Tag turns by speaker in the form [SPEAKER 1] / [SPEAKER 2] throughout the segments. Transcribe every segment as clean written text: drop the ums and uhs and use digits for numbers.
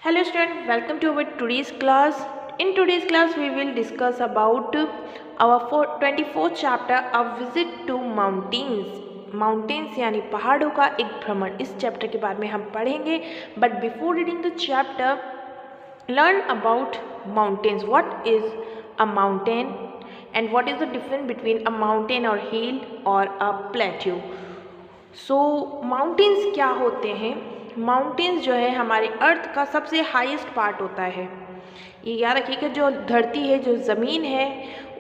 [SPEAKER 1] Hello student, welcome to our today's class. In today's class we will discuss about our 24th chapter, A Visit to Mountains. Mountains यानी पहाड़ों का एक भ्रमण, इस chapter के बारे में हम पढ़ेंगे. But before reading the chapter, learn about mountains. What is a mountain and what is the difference between a mountain or hill or a plateau? So mountains क्या होते हैं? माउंटेन्स जो है हमारे अर्थ का सबसे हाईएस्ट पार्ट होता है. ये याद रखिए कि जो धरती है, जो ज़मीन है,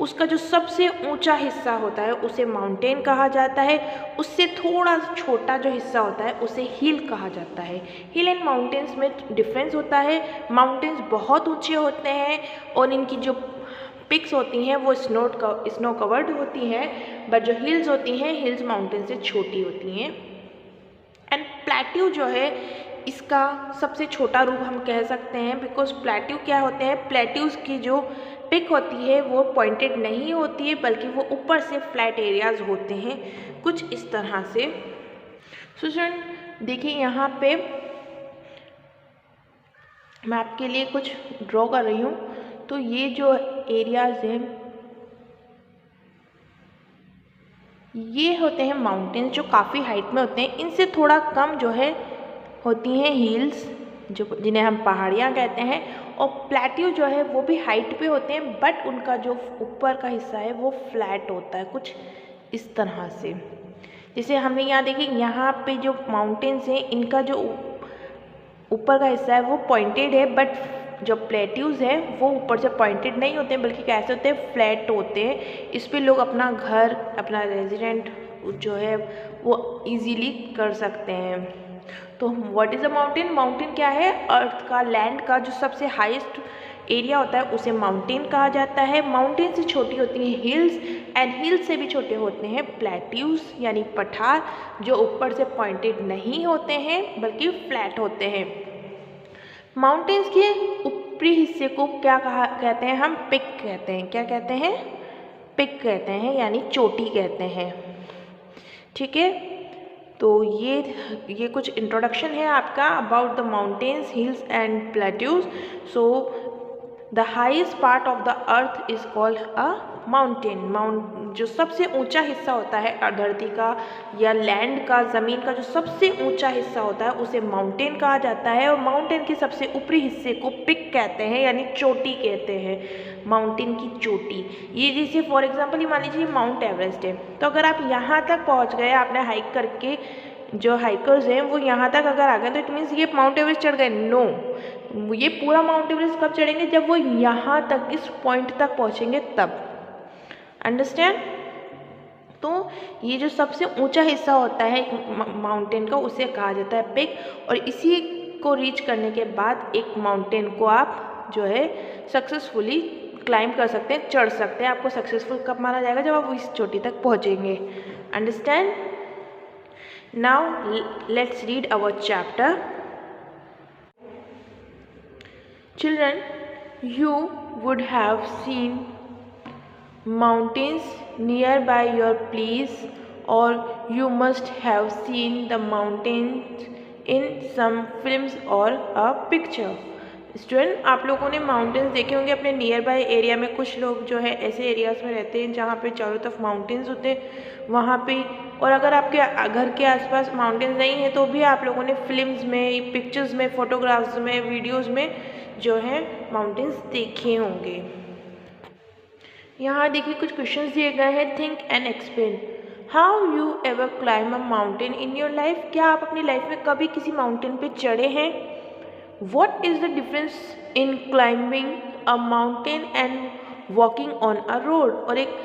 [SPEAKER 1] उसका जो सबसे ऊंचा हिस्सा होता है उसे माउंटेन कहा जाता है. उससे थोड़ा छोटा जो हिस्सा होता है उसे हिल कहा जाता है. हिल एंड माउंटेन्स में डिफरेंस होता है. माउंटेन्स बहुत ऊंचे होते हैं और इनकी जो पिक्स होती हैं वो स्नो कवर्ड होती हैं, बट जो हिल्स होती हैं, हिल्स माउंटेन से छोटी होती हैं. एंड प्लेट्यू जो है इसका सबसे छोटा रूप हम कह सकते हैं, बिकॉज प्लेट्यू क्या होते हैं, प्लेट्यूज़ की जो पिक होती है वो पॉइंटेड नहीं होती है, बल्कि वो ऊपर से फ्लैट एरियाज होते हैं कुछ इस तरह से. स्टूडेंट देखिए यहाँ पे मैं आपके लिए कुछ ड्रॉ कर रही हूँ. तो ये जो एरियाज हैं ये होते हैं माउंटेन्स जो काफ़ी हाइट में होते हैं. इनसे थोड़ा कम जो है होती हैं हिल्स, जो जिन्हें हम पहाड़ियाँ कहते हैं. और प्लेट्यू जो है वो भी हाइट पे होते हैं, बट उनका जो ऊपर का हिस्सा है वो फ्लैट होता है कुछ इस तरह से. जैसे हमने यहाँ देखिए, यहाँ पे जो माउंटेन्स हैं इनका जो ऊपर का हिस्सा है वो पॉइंटेड है, बट जो प्लेट्यूज़ है वो ऊपर से पॉइंटेड नहीं होते हैं, बल्कि कैसे होते हैं, फ्लैट होते हैं. इस पे लोग अपना घर, अपना रेजिडेंट जो है वो इजीली कर सकते हैं. तो what is a mountain? Mountain क्या है? अर्थ का, लैंड का जो सबसे हाईएस्ट एरिया होता है उसे माउंटेन कहा जाता है. माउंटेन से छोटी होती हैं हिल्स, एंड हिल्स से भी छोटे होते हैं प्लेट्यूज़ यानी पठार, जो ऊपर से पॉइंटेड नहीं होते हैं बल्कि फ्लैट होते हैं. माउंटेन्स के ऊपरी हिस्से को क्या कहते हैं? हम पिक कहते हैं. क्या कहते हैं? पिक कहते हैं, यानी चोटी कहते हैं. ठीक है, तो ये कुछ इंट्रोडक्शन है आपका about the mountains, hills and plateaus. So the highest part of the earth is called a mountain. जो सबसे ऊंचा हिस्सा होता है धरती का या लैंड का, ज़मीन का जो सबसे ऊंचा हिस्सा होता है उसे माउंटेन कहा जाता है. और माउंटेन के सबसे ऊपरी हिस्से को पिक कहते हैं, यानी चोटी कहते हैं. माउंटेन की चोटी, ये जैसे फॉर एग्जांपल ये मान लीजिए माउंट एवरेस्ट है, तो अगर आप यहाँ तक पहुँच गए, आपने हाइक करके, जो हाइकर्स हैं वो यहाँ तक अगर आ गए तो इट मीन्स ये माउंट एवरेस्ट चढ़ गए. नो, ये पूरा माउंट एवरेस्ट कब चढ़ेंगे? जब वो यहाँ तक, इस पॉइंट तक पहुँचेंगे तब. अंडरस्टैंड? तो ये जो सबसे ऊंचा हिस्सा होता है एक माउंटेन का उसे कहा जाता है पिक. और इसी को रीच करने के बाद एक माउंटेन को आप जो है सक्सेसफुली क्लाइंब कर सकते हैं, चढ़ सकते हैं. आपको सक्सेसफुल कब माना जाएगा? जब आप इस चोटी तक पहुंचेंगे. Understand? Now let's read our chapter. Children, you would have seen mountains nearby your place, or you must have seen the mountains in some films or a picture. Student, आप लोगों ने माउंटेन्स देखे होंगे अपने नियर बाय एरिया में. कुछ लोग जो है ऐसे एरियाज़ में रहते हैं जहाँ पे चारों तरफ माउंटेन्स होते हैं वहाँ पे. और अगर आपके घर के आसपास माउंटेन्स नहीं है तो भी आप लोगों ने फिल्म्स में, पिक्चर्स में, फोटोग्राफ्स में, वीडियोज़ में जो है माउंटेन्स देखे होंगे. यहाँ देखिए कुछ क्वेश्चंस दिए गए हैं. Think and explain. How you ever climb a mountain in your life? क्या आप अपनी लाइफ में कभी किसी माउंटेन पे चढ़े हैं? What is the difference in climbing a mountain and walking on a road? और एक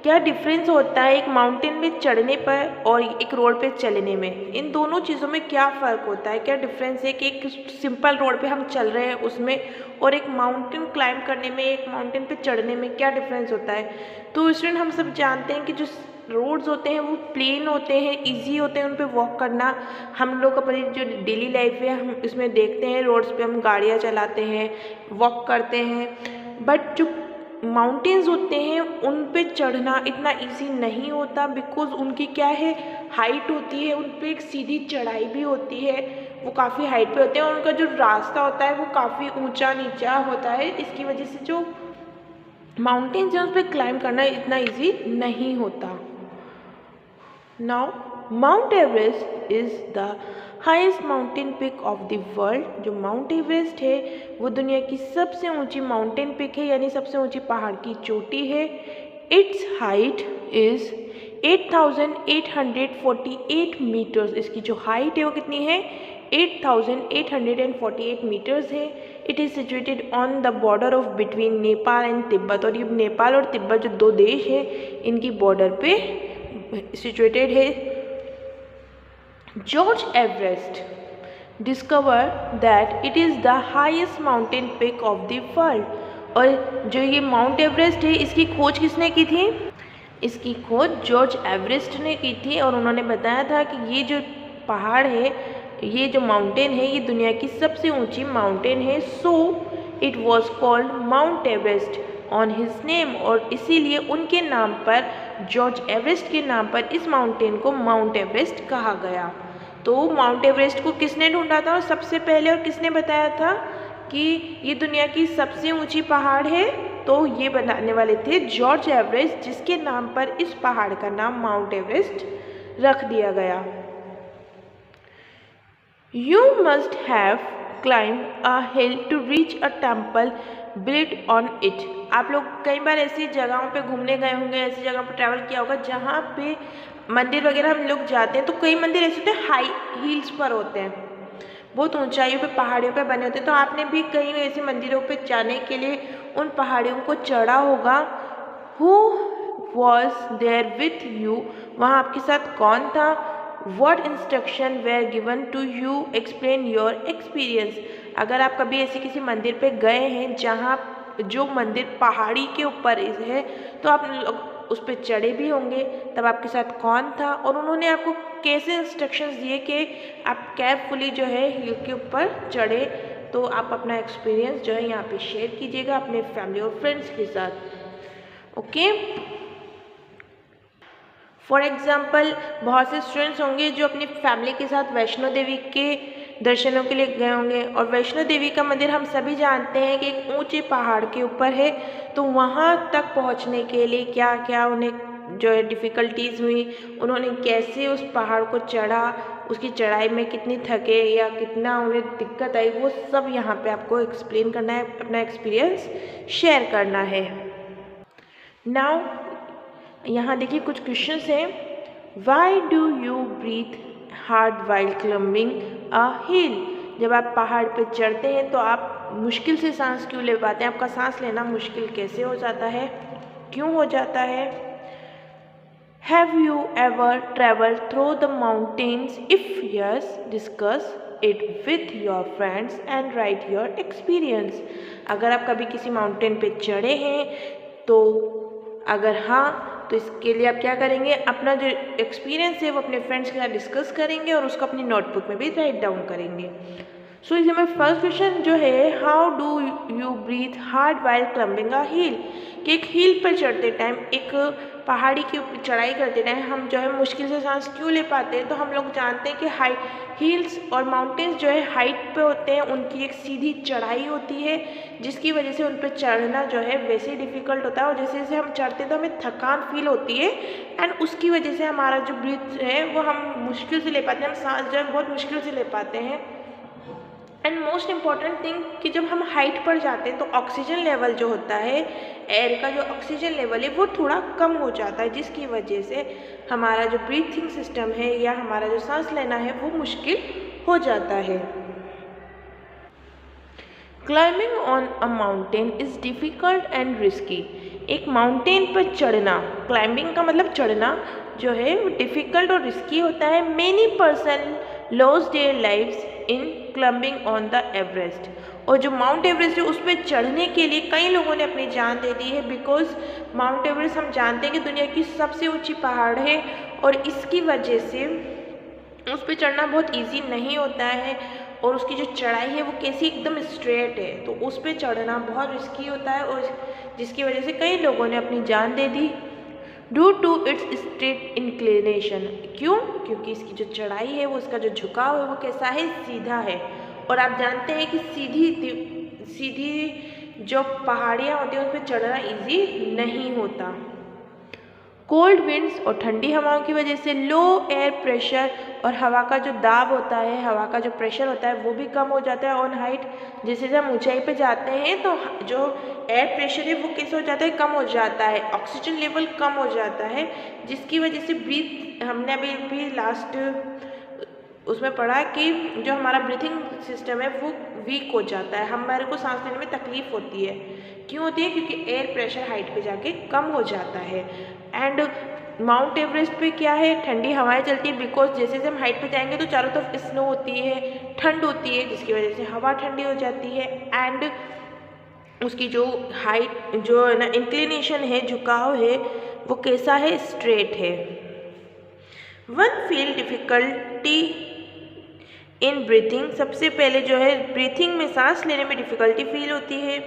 [SPEAKER 1] क्या डिफरेंस होता है एक माउंटेन पे चढ़ने पर और एक रोड पे चलने में? इन दोनों चीज़ों में क्या फ़र्क होता है? क्या डिफरेंस है कि एक सिंपल रोड पे हम चल रहे हैं उसमें, और एक माउंटेन क्लाइंब करने में, एक माउंटेन पे चढ़ने में क्या डिफरेंस होता है? तो स्टूडेंट, हम सब जानते हैं कि जो रोड्स होते हैं वो प्लेन होते हैं, इजी होते हैं उन पे वॉक करना. हम लोग अपनी जो डेली लाइफ है हम इसमें देखते हैं, रोड्स पे हम गाड़ियाँ चलाते हैं, वॉक करते हैं. बट जो माउंटेन्स होते हैं उन पे चढ़ना इतना इजी नहीं होता, बिकॉज उनकी क्या है, हाइट होती है, उन पे एक सीधी चढ़ाई भी होती है. वो काफ़ी हाइट पे होते हैं और उनका जो रास्ता होता है वो काफ़ी ऊंचा नीचा होता है। इसकी वजह से जो माउंटेन्स हैं उस पर क्लाइंब करना इतना इजी नहीं होता। Now Mount Everest is the highest mountain peak of the world. जो माउंट एवरेस्ट है वो दुनिया की सबसे ऊंची माउंटेन पिक है, यानी सबसे ऊंची पहाड़ की चोटी है। Its height is 8,848 metres. इसकी जो हाइट है वो कितनी है? 8,848 मीटर्स है। It is situated on the border of between Nepal and Tibet. और ये नेपाल और तिब्बत जो दो देश है इनकी बॉर्डर पे सिचुएटेड है। George Everest discover that it is the highest mountain peak of the world. और जो ये माउंट एवरेस्ट है इसकी खोज किसने की थी? इसकी खोज जॉर्ज एवरेस्ट ने की थी और उन्होंने बताया था कि ये जो पहाड़ है, ये जो माउंटेन है, ये दुनिया की सबसे ऊंची माउंटेन है। So it was called mount Everest on his name. और इसीलिए उनके नाम पर, जॉर्ज एवरेस्ट के नाम पर, इस माउंटेन को माउंट एवरेस्ट कहा गया। तो माउंट एवरेस्ट को किसने ढूंढा था सबसे पहले, और किसने बताया था कि ये दुनिया की सबसे ऊंची पहाड़ है? तो ये बनाने वाले थे जॉर्ज एवरेस्ट, जिसके नाम पर इस पहाड़ का नाम माउंट एवरेस्ट रख दिया गया। You must have climbed a hill to reach a temple built on it। आप लोग कई बार ऐसी जगहों पे घूमने गए होंगे, ऐसी जगह पर ट्रैवल किया होगा जहाँ पे मंदिर वगैरह हम लोग जाते हैं तो कई मंदिर ऐसे होते हैं हाई हील्स पर होते हैं, बहुत ऊंचाइयों पे पहाड़ियों पे बने होते हैं। तो आपने भी कई ऐसे मंदिरों पे जाने के लिए उन पहाड़ियों को चढ़ा होगा। Who was there with you? वहाँ आपके साथ कौन था? What instruction were given to you? Explain your experience। अगर आप कभी ऐसे किसी मंदिर पे गए हैं जहाँ जो मंदिर पहाड़ी के ऊपर है तो आप लोग उस पर चढ़े भी होंगे, तब आपके साथ कौन था और उन्होंने आपको कैसे इंस्ट्रक्शंस दिए कि आप केयरफुली जो है हिल के ऊपर चढ़े। तो आप अपना एक्सपीरियंस जो है यहाँ पे शेयर कीजिएगा अपने फैमिली और फ्रेंड्स के साथ। ओके, फॉर एग्ज़ाम्पल बहुत से स्टूडेंट्स होंगे जो अपनी फैमिली के साथ वैष्णो देवी के दर्शनों के लिए गए होंगे। और वैष्णो देवी का मंदिर हम सभी जानते हैं कि एक ऊंचे पहाड़ के ऊपर है। तो वहाँ तक पहुँचने के लिए क्या क्या उन्हें जो है डिफ़िकल्टीज़ हुई, उन्होंने कैसे उस पहाड़ को चढ़ा, उसकी चढ़ाई में कितनी थके या कितना उन्हें दिक्कत आई, वो सब यहाँ पे आपको एक्सप्लेन करना है, अपना एक्सपीरियंस शेयर करना है। नाउ यहाँ देखिए कुछ क्वेश्चंस हैं। Why do you breathe hard while climbing a hill? जब आप पहाड़ पे चढ़ते हैं तो आप मुश्किल से सांस क्यों ले पाते हैं? आपका सांस लेना मुश्किल कैसे हो जाता है, क्यों हो जाता है? Have you ever travel through the mountains? If yes, discuss it with your friends and right your experience. अगर आप कभी किसी माउंटेन पे चढ़े हैं तो अगर हाँ तो इसके लिए आप क्या करेंगे, अपना जो एक्सपीरियंस है वो अपने फ्रेंड्स के साथ डिस्कस करेंगे और उसको अपनी नोटबुक में भी राइट डाउन करेंगे। सो इसमें मेरा फर्स्ट क्वेश्चन जो है, how do you breathe hard while climbing a hill? कि एक हिल पर चढ़ते टाइम, एक पहाड़ी की चढ़ाई करते टाइम हम जो है मुश्किल से सांस क्यों ले पाते हैं? तो हम लोग जानते हैं कि हाई हिल्स और माउंटेन्स जो है हाइट पे होते हैं, उनकी एक सीधी चढ़ाई होती है जिसकी वजह से उन पर चढ़ना जो है वैसे ही डिफ़िकल्ट होता है। और जैसे जैसे हम चढ़ते हैं तो हमें थकान फील होती है एंड उसकी वजह से हमारा जो ब्रीथ है वो हम मुश्किल से ले पाते हैं, हम सांस जो है बहुत मुश्किल से ले पाते हैं। एंड मोस्ट इम्पॉर्टेंट थिंग कि जब हम हाइट पर जाते हैं तो ऑक्सीजन लेवल जो होता है, एयर का जो ऑक्सीजन लेवल है वो थोड़ा कम हो जाता है, जिसकी वजह से हमारा जो ब्रीथिंग सिस्टम है या हमारा जो सांस लेना है वो मुश्किल हो जाता है। Climbing on a mountain is difficult and risky. एक माउंटेन पर चढ़ना, क्लाइंबिंग का मतलब चढ़ना जो है वो डिफ़िकल्ट और रिस्की होता है। Many person lost their lives in climbing on the Everest. और जो माउंट एवरेस्ट है उस पर चढ़ने के लिए कई लोगों ने अपनी जान दे दी है, बिकॉज माउंट एवरेस्ट हम जानते हैं कि दुनिया की सबसे ऊंची पहाड़ है और इसकी वजह से उस पर चढ़ना बहुत इजी नहीं होता है और उसकी जो चढ़ाई है वो कैसी एकदम स्ट्रेट है, तो उस पर चढ़ना बहुत रिस्की होता है और जिसकी वजह से कई लोगों ने अपनी जान दे दी। Due to its straight inclination. क्यों? क्योंकि इसकी जो चढ़ाई है वो, उसका जो झुकाव है वो कैसा है, सीधा है। और आप जानते हैं कि सीधी जो पहाड़ियाँ होती हैं उस पर चढ़ना ईजी नहीं होता। कोल्ड विंड्स और ठंडी हवाओं की वजह से लो एयर प्रेशर और हवा का जो दाब होता है, हवा का जो प्रेशर होता है वो भी कम हो जाता है ऑन हाइट। जैसे जब हम ऊंचाई पे जाते हैं तो जो एयर प्रेशर है वो कैसे हो जाता है, कम हो जाता है, ऑक्सीजन लेवल कम हो जाता है, जिसकी वजह से हमने अभी लास्ट उसमें पढ़ा कि जो हमारा ब्रीथिंग सिस्टम है वो वीक हो जाता है, हमारे को सांस लेने में तकलीफ होती है। क्यों होती है? क्योंकि एयर प्रेशर हाइट पे जाके कम हो जाता है। एंड माउंट एवरेस्ट पे क्या है, ठंडी हवाएं चलती है, बिकॉज जैसे जैसे हम हाइट पे जाएंगे तो चारों तरफ स्नो होती है, ठंड होती है, जिसकी वजह से हवा ठंडी हो जाती है। एंड उसकी जो हाइट जो है ना, इंक्लिनेशन है, झुकाव है, वो कैसा है, स्ट्रेट है। One feel difficulty in breathing, सबसे पहले जो है ब्रीथिंग में सांस लेने में डिफ़िकल्टी फील होती है।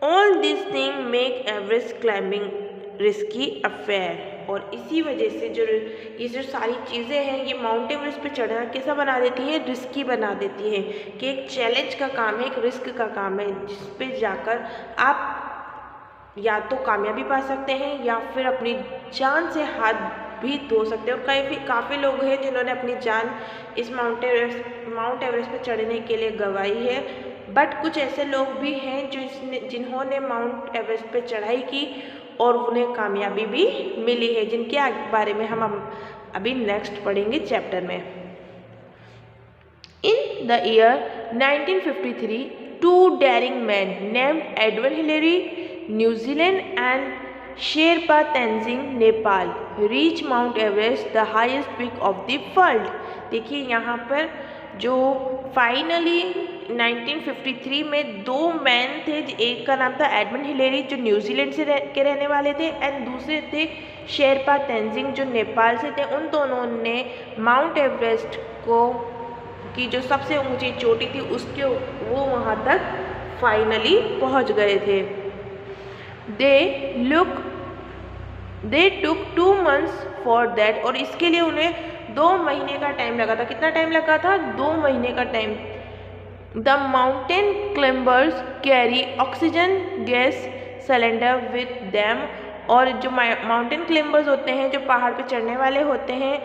[SPEAKER 1] All this thing make Everest climbing risky affair, और इसी वजह से जो ये जो सारी चीज़ें हैं ये माउंट एवरेस्ट पे चढ़ना कैसा बना देती है, रिस्की बना देती है, कि एक चैलेंज का काम है, एक रिस्क का काम है, जिस पे जाकर आप या तो कामयाबी पा सकते हैं या फिर अपनी जान से हाथ भी धो सकते हो। काफ़ी लोग हैं जिन्होंने अपनी जान इस माउंट एवरेस्ट पे चढ़ने के लिए गंवाई है, बट कुछ ऐसे लोग भी हैं जिन्होंने माउंट एवरेस्ट पे चढ़ाई की और उन्हें कामयाबी भी मिली है, जिनके बारे में हम अभी नेक्स्ट पढ़ेंगे चैप्टर में। In the year 1953 two daring man named Edwin Hillary New Zealand and Sherpa Tenzing Nepal reach Mount Everest, the highest peak of the world. देखिए यहाँ पर जो फाइनली 1953 में दो मैन थे, एक का नाम था एडविन हिलेरी जो न्यूजीलैंड से के रहने वाले थे, एंड दूसरे थे शेरपा तेंजिंग जो नेपाल से थे। उन दोनों ने माउंट एवरेस्ट की जो सबसे ऊंची चोटी थी वो वहाँ तक फाइनली पहुँच गए थे। दे टुक 2 months फॉर दैट, और इसके लिए उन्हें 2 महीने का टाइम लगा था। कितना टाइम लगा था? 2 महीने का time. The mountain climbers carry oxygen gas cylinder with them, और जो माउंटेन क्लाइंबर्स होते हैं, जो पहाड़ पे चढ़ने वाले होते हैं,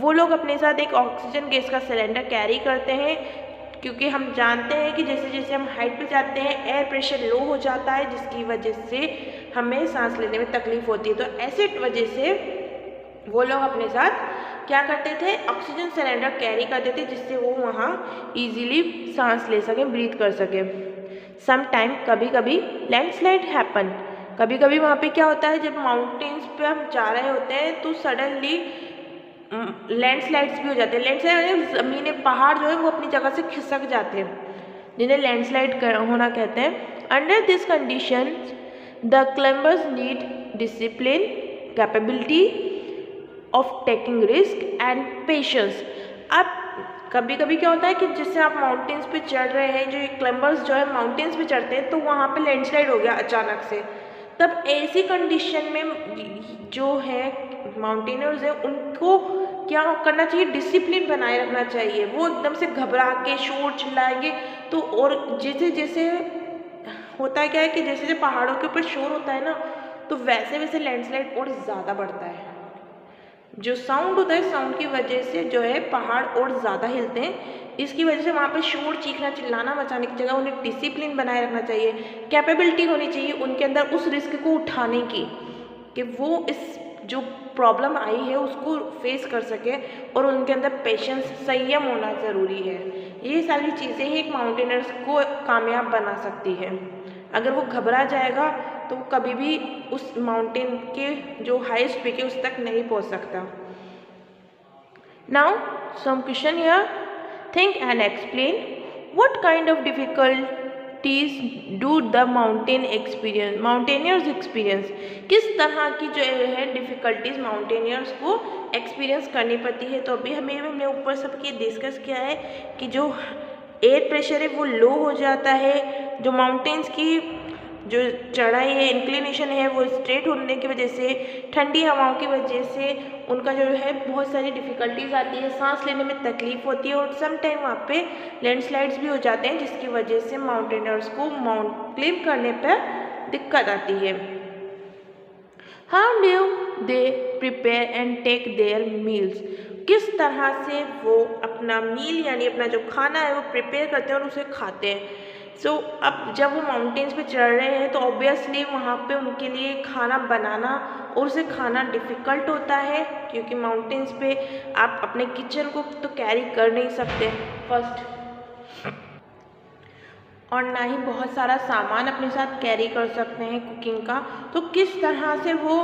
[SPEAKER 1] वो लोग अपने साथ एक ऑक्सीजन गैस का सिलेंडर कैरी करते हैं, क्योंकि हम जानते हैं कि जैसे जैसे हम हाइट पे जाते हैं एयर प्रेशर लो हो जाता है, जिसकी वजह से हमें सांस लेने में तकलीफ होती है। तो ऐसे वजह से वो लोग अपने साथ क्या करते थे, ऑक्सीजन सिलेंडर कैरी करते थे, जिससे वो वहाँ इजीली सांस ले सकें, ब्रीथ कर सकें। सम टाइम कभी कभी लैंडस्लाइड हैपन, कभी कभी वहाँ पे क्या होता है, जब माउंटेन्स पे हम जा रहे होते हैं तो सडनली लैंडस्लाइड्स भी हो जाते हैं। लैंडस्लाइड ज़मीन पहाड़ जो है वो अपनी जगह से खिसक जाते हैं, जिन्हें लैंडस्लाइड होना कहते हैं। Under this condition the climbers need discipline, capability of taking risk and patience. अब कभी कभी क्या होता है कि जिससे आप माउंटेन्स पे चढ़ रहे हैं, जो क्लाइंबर्स जो है माउंटेन्स पे चढ़ते हैं, तो वहाँ पे लैंडस्लाइड हो गया अचानक से। तब ऐसी कंडीशन में जो है माउंटेनर्स है, उनको क्या करना चाहिए, डिसिप्लिन बनाए रखना चाहिए। वो एकदम से घबरा के शोर चिल्लाएंगे तो, और जैसे जैसे होता है क्या है कि जैसे जैसे पहाड़ों के ऊपर शोर होता है ना, तो वैसे वैसे लैंडस्लाइड और ज़्यादा बढ़ता है। जो साउंड होता है, साउंड की वजह से जो है पहाड़ और ज़्यादा हिलते हैं। इसकी वजह से वहाँ पे शोर, चीखना, चिल्लाना मचाने की जगह उन्हें डिसिप्लिन बनाए रखना चाहिए, कैपेबिलिटी होनी चाहिए उनके अंदर उस रिस्क को उठाने की, कि वो इस जो प्रॉब्लम आई है उसको फेस कर सके, और उनके अंदर पेशेंस, संयम होना ज़रूरी है। ये सारी चीज़ें ही एक माउंटेनर्स को कामयाब बना सकती है। अगर वो घबरा जाएगा तो कभी भी उस माउंटेन के जो हाईएस्ट पीक है उस तक नहीं पहुंच सकता। Now some question here, think and explain what kind of difficulties do the mountaineers experience. किस तरह की जो है डिफिकल्टीज माउंटेनियर्स को एक्सपीरियंस करनी पड़ती है। तो अभी हमने ऊपर सबकी डिस्कस किया है कि जो एयर प्रेशर है वो लो हो जाता है, जो माउंटेन्स की जो चढ़ाई है, इंक्लिनेशन है, वो स्ट्रेट होने की वजह से, ठंडी हवाओं की वजह से उनका जो है बहुत सारी डिफ़िकल्टीज आती है, सांस लेने में तकलीफ होती है और सम टाइम वहाँ पे लैंडस्लाइड्स भी हो जाते हैं, जिसकी वजह से माउंटेनर्स को माउंट क्लाइम करने पर दिक्कत आती है। How do they prepare and take their meals, किस तरह से वो अपना मील यानी अपना जो खाना है वो प्रिपेयर करते हैं और उसे खाते हैं। अब जब वो माउंटेन्स पे चढ़ रहे हैं तो ऑब्वियसली वहाँ पे उनके लिए खाना बनाना और उसे खाना डिफ़िकल्ट होता है, क्योंकि माउंटेन्स पे आप अपने किचन को तो कैरी कर नहीं सकते फर्स्ट, और ना ही बहुत सारा सामान अपने साथ कैरी कर सकते हैं कुकिंग का। तो किस तरह से वो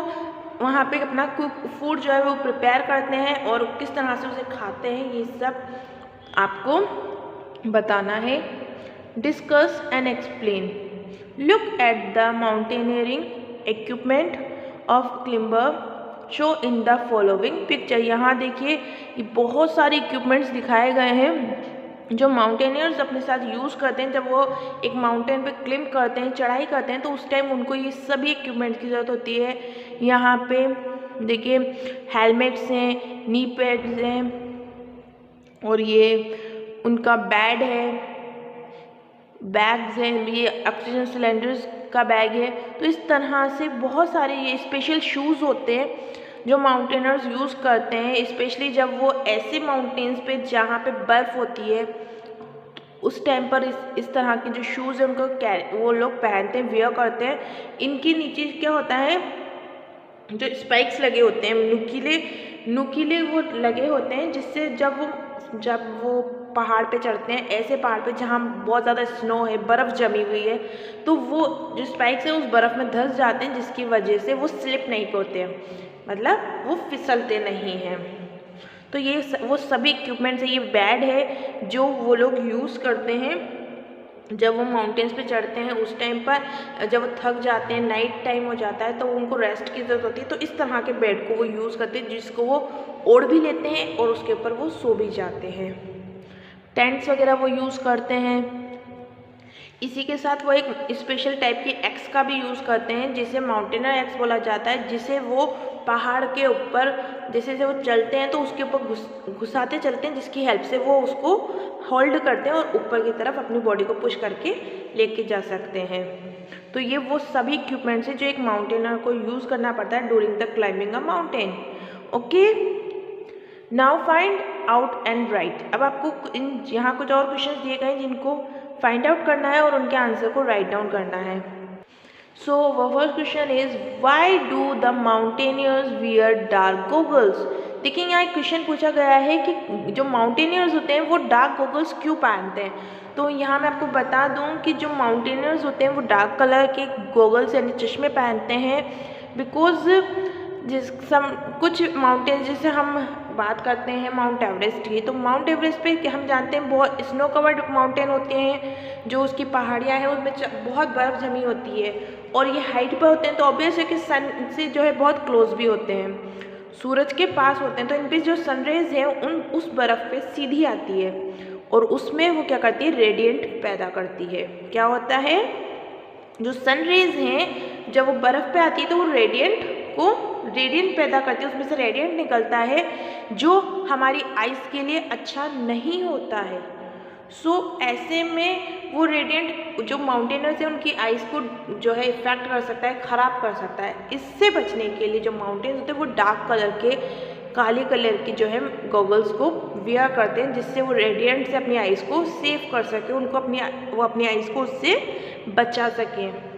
[SPEAKER 1] वहाँ पे अपना फूड जो है वो प्रिपेयर करते हैं और किस तरह से उसे खाते हैं, ये सब आपको बताना है। Discuss and explain, look at the mountaineering equipment of climber show in the following picture. यहाँ देखिए ये बहुत सारे इक्विपमेंट्स दिखाए गए हैं जो माउंटेनियर्स अपने साथ यूज़ करते हैं। जब वो एक माउंटेन पे क्लाइंब करते हैं, चढ़ाई करते हैं, तो उस टाइम उनको ये सभी इक्विपमेंट्स की ज़रूरत होती है। यहाँ पे देखिए हेलमेट्स हैं, नी पैड्स हैं, और ये उनका बेड है, बैग्स हैं, ये ऑक्सीजन सिलेंडर्स का बैग है। तो इस तरह से बहुत सारे ये स्पेशल शूज़ होते हैं जो माउंटेनर्स यूज़ करते हैं, स्पेशली जब वो ऐसे माउंटेन्स पे जहाँ पे बर्फ़ होती है, उस टाइम पर इस तरह के जो शूज़ हैं उनको वो लोग पहनते हैं, वेयर करते हैं। इनके नीचे क्या होता है, जो स्पाइक्स लगे होते हैं, नुकीले वो लगे होते हैं, जिससे जब वो पहाड़ पे चढ़ते हैं, ऐसे पहाड़ पे जहाँ बहुत ज़्यादा स्नो है, बर्फ़ जमी हुई है, तो वो जो स्पाइक्स है उस बर्फ़ में धंस जाते हैं, जिसकी वजह से वो स्लिप नहीं होते हैं, मतलब वो फिसलते नहीं हैं। तो ये वो सभी इक्विपमेंट्स है। ये बेड है जो वो लोग यूज़ करते हैं जब वो माउंटेन्स पे चढ़ते हैं। उस टाइम पर जब वो थक जाते हैं, नाइट टाइम हो जाता है, तो उनको रेस्ट की ज़रूरत होती है, तो इस तरह के बेड को वो यूज़ करते हैं, जिसको वो ओढ़ भी लेते हैं और उसके ऊपर वो सो भी जाते हैं। टेंट्स वगैरह वो यूज़ करते हैं। इसी के साथ वो एक स्पेशल टाइप की एक्स का भी यूज़ करते हैं, जिसे माउंटेनर एक्स बोला जाता है, जिसे वो पहाड़ के ऊपर जैसे वो चलते हैं तो उसके ऊपर घुसाते चलते हैं, जिसकी हेल्प से वो उसको होल्ड करते हैं और ऊपर की तरफ अपनी बॉडी को पुश करके लेके जा सकते हैं। तो ये वो सभी इक्विपमेंट्स हैं जो एक माउंटेनर को यूज़ करना पड़ता है during the climbing a mountain. Okay, now find out and right. अब आपको यहाँ कुछ और क्वेश्चन दिए गए हैं जिनको फाइंड आउट करना है और उनके आंसर को राइट डाउन करना है। So first question is why do the mountaineers wear dark goggles. देखिए यहाँ एक क्वेश्चन पूछा गया है कि जो माउंटेनियर्स होते हैं वो डार्क गॉगल्स क्यों पहनते हैं। तो यहाँ मैं आपको बता दूँ कि जो माउंटेनियर्स होते हैं वो डार्क कलर के गॉगल्स यानी चश्मे पहनते हैं, बिकॉज कुछ माउंटेन जैसे हम बात करते हैं माउंट एवरेस्ट की, तो माउंट एवरेस्ट पे हम जानते हैं बहुत स्नो कवर्ड माउंटेन होते हैं, जो उसकी पहाड़ियाँ हैं उसमें बहुत बर्फ़ जमी होती है और ये हाइट पर होते हैं, तो ऑब्वियस है कि सन से जो है बहुत क्लोज भी होते हैं, सूरज के पास होते हैं, तो इन पर जो सनरेज है उस बर्फ़ पे सीधी आती है और उसमें वो क्या करती है, रेडिएंट पैदा करती है। क्या होता है, जो सनरेज हैं जब वो बर्फ़ पे आती है तो वो रेडिएंट पैदा करती है, उसमें से रेडिएंट निकलता है जो हमारी आइज़ के लिए अच्छा नहीं होता है। ऐसे में वो रेडिएंट जो माउंटेनर्स हैं उनकी आइज़ को जो है इफ़ेक्ट कर सकता है, ख़राब कर सकता है। इससे बचने के लिए जो माउंटेन्स होते हैं वो डार्क कलर के, काले कलर की जो है गॉगल्स को वियर करते हैं, जिससे वो रेडिएंट से अपनी आइज़ को सेव कर सके, वो अपनी आइज़ को उससे बचा सकें।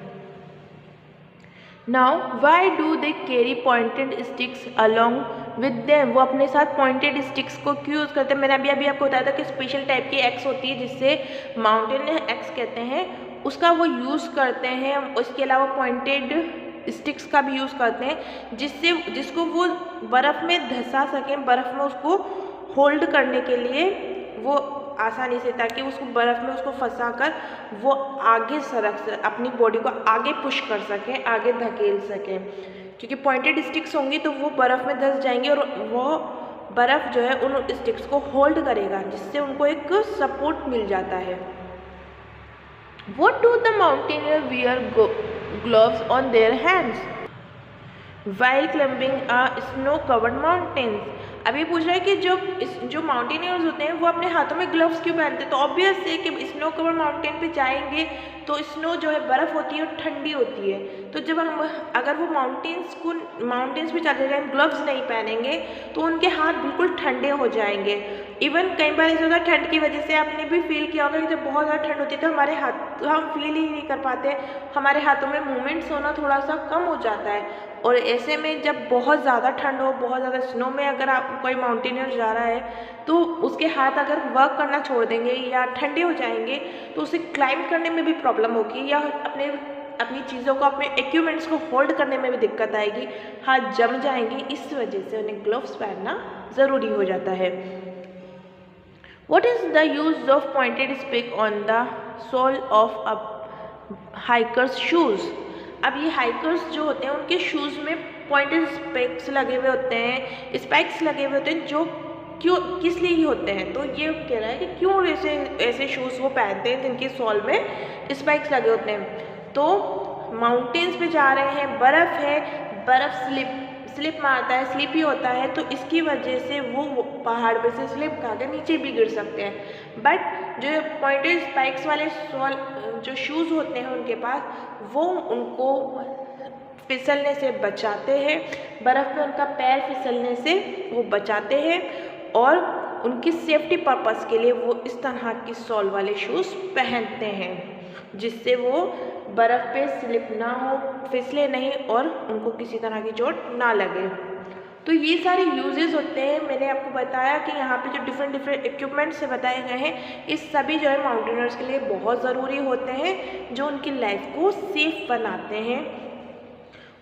[SPEAKER 1] Now why do they carry pointed sticks along with them. वो अपने साथ पॉइंटेड स्टिक्स को क्यों यूज़ करते हैं। मैंने अभी आपको बताया था कि स्पेशल टाइप की एक्स होती है जिससे माउंटेन एक्स कहते हैं, उसका वो यूज़ करते हैं। उसके अलावा पॉइंटेड स्टिक्स का भी यूज़ करते हैं जिसको वो बर्फ़ में धंसा सकें, बर्फ़ में उसको होल्ड करने के लिए वो आसानी से, ताकि उसको बर्फ़ में उसको फंसा कर वो आगे अपनी बॉडी को आगे पुश कर सकें, आगे धकेल सकें, क्योंकि पॉइंटेड स्टिक्स होंगी तो वो बर्फ़ में धंस जाएंगी और वो बर्फ़ जो है उन स्टिक्स को होल्ड करेगा, जिससे उनको एक सपोर्ट मिल जाता है। What do the mountaineer wear gloves on their hands while climbing a snow covered mountains। अब ये पूछ रहा है कि जो माउंटेनियर्स होते हैं वो अपने हाथों में ग्लव्स क्यों पहनते हैं। तो ऑब्वियस है कि स्नो कवर्ड माउंटेन पे जाएंगे तो स्नो जो है बर्फ़ होती है और ठंडी होती है। तो जब हम अगर वो माउंटेन्स पे चले जाएंगे ग्लव्स नहीं पहनेंगे तो उनके हाथ बिल्कुल ठंडे हो जाएंगे। इवन कई बार ऐसा होता है ठंड की वजह से आपने भी फील किया होगा कि जब बहुत ज़्यादा ठंड होती है तो हमारे हाथ हम फील ही नहीं कर पाते, हमारे हाथों में मूवमेंट्स होना थोड़ा सा कम हो जाता है। और ऐसे में जब बहुत ज़्यादा ठंड हो, बहुत ज़्यादा स्नो में अगर आप कोई माउंटेनियर जा रहा है तो उसके हाथ अगर वर्क करना छोड़ देंगे या ठंडे हो जाएंगे तो उसे क्लाइंब करने में भी प्रॉब्लम होगी या अपनी चीज़ों को, अपने इक्विपमेंट्स को होल्ड करने में भी दिक्कत आएगी, हाथ जम जाएंगे। इस वजह से उन्हें ग्लव्स पहनना ज़रूरी हो जाता है। What is the use of pointed stick on the sole of a hiker's shoes? अब ये हाइकर्स जो होते हैं उनके शूज़ में पॉइंटेड स्पेक्स लगे हुए होते हैं, स्पेक्स लगे हुए होते हैं जो क्यों किस लिए होते हैं। तो ये कह रहा है कि क्यों ऐसे शूज़ वो पहनते हैं जिनके सोल में स्पेक्स लगे होते हैं। तो माउंटेन्स पे जा रहे हैं, बर्फ़ है, बर्फ़ स्लिप मारता है, स्लिपी होता है, तो इसकी वजह से वो पहाड़ पे से स्लिप खा के नीचे भी गिर सकते हैं। बट जो पॉइंटेड स्पाइक्स वाले जो शूज़ होते हैं उनके पास, वो उनको फिसलने से बचाते हैं, बर्फ़ में उनका पैर फिसलने से वो बचाते हैं और उनकी सेफ्टी पर्पस के लिए वो इस तरह की सोल वाले शूज़ पहनते हैं जिससे वो बर्फ़ पे स्लिप ना हो, फिसले नहीं और उनको किसी तरह की चोट ना लगे। तो ये सारे यूजेस होते हैं। मैंने आपको बताया कि यहाँ पे जो डिफरेंट इक्विपमेंट्स से बताए गए हैं ये सभी जो है माउंटेनर्स के लिए बहुत ज़रूरी होते हैं, जो उनकी लाइफ को सेफ बनाते हैं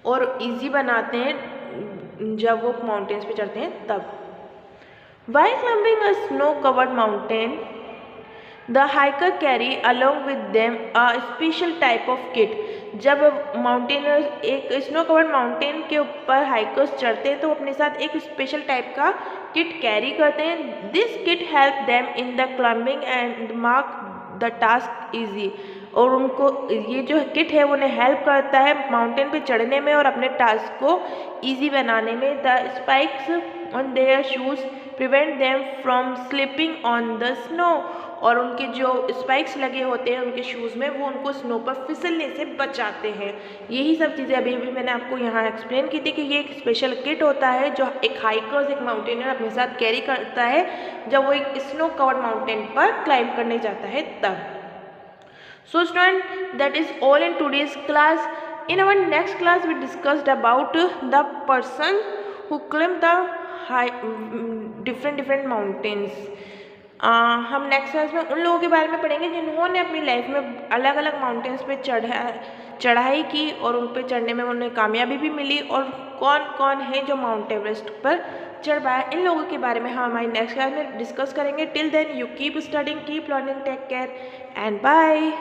[SPEAKER 1] और इजी बनाते हैं जब वो माउंटेन्स पे चढ़ते हैं तब। While climbing a snow-covered mountain, the hiker carry along with them a special type of kit। जब माउंटेनर्स एक स्नो कवर्ड माउंटेन के ऊपर हाइकर्स चढ़ते हैं तो अपने साथ एक स्पेशल टाइप का किट कैरी करते हैं। This kit help them in the climbing and mark the task easy. और उनको ये जो किट है वो उन्हें हेल्प करता है माउंटेन पे चढ़ने में और अपने टास्क को ईजी बनाने में। The spikes on their shoes prevent them from slipping on the snow. और उनके जो स्पाइक्स लगे होते हैं उनके शूज़ में वो उनको स्नो पर फिसलने से बचाते हैं। यही सब चीज़ें अभी भी मैंने आपको यहाँ एक्सप्लेन की थी कि ये एक स्पेशल किट होता है जो एक हाइकर्स, एक माउंटेनर अपने साथ कैरी करता है जब वो एक स्नो कवर्ड माउंटेन पर क्लाइंब करने जाता है तब। So student, that is all in today's class. In our next class we discussed about the person who climbed the different mountains. हम नेक्स्ट क्लास में उन लोगों के बारे में पढ़ेंगे जिन्होंने अपनी लाइफ में अलग अलग माउंटेन्स पे चढ़ाई की और उन पे चढ़ने में उन्हें कामयाबी भी मिली और कौन कौन है जो माउंट एवरेस्ट पर चढ़ पाया। इन लोगों के बारे में हम हमारी नेक्स्ट क्लास में डिस्कस करेंगे। Till then you keep studying, keep learning, take care and bye.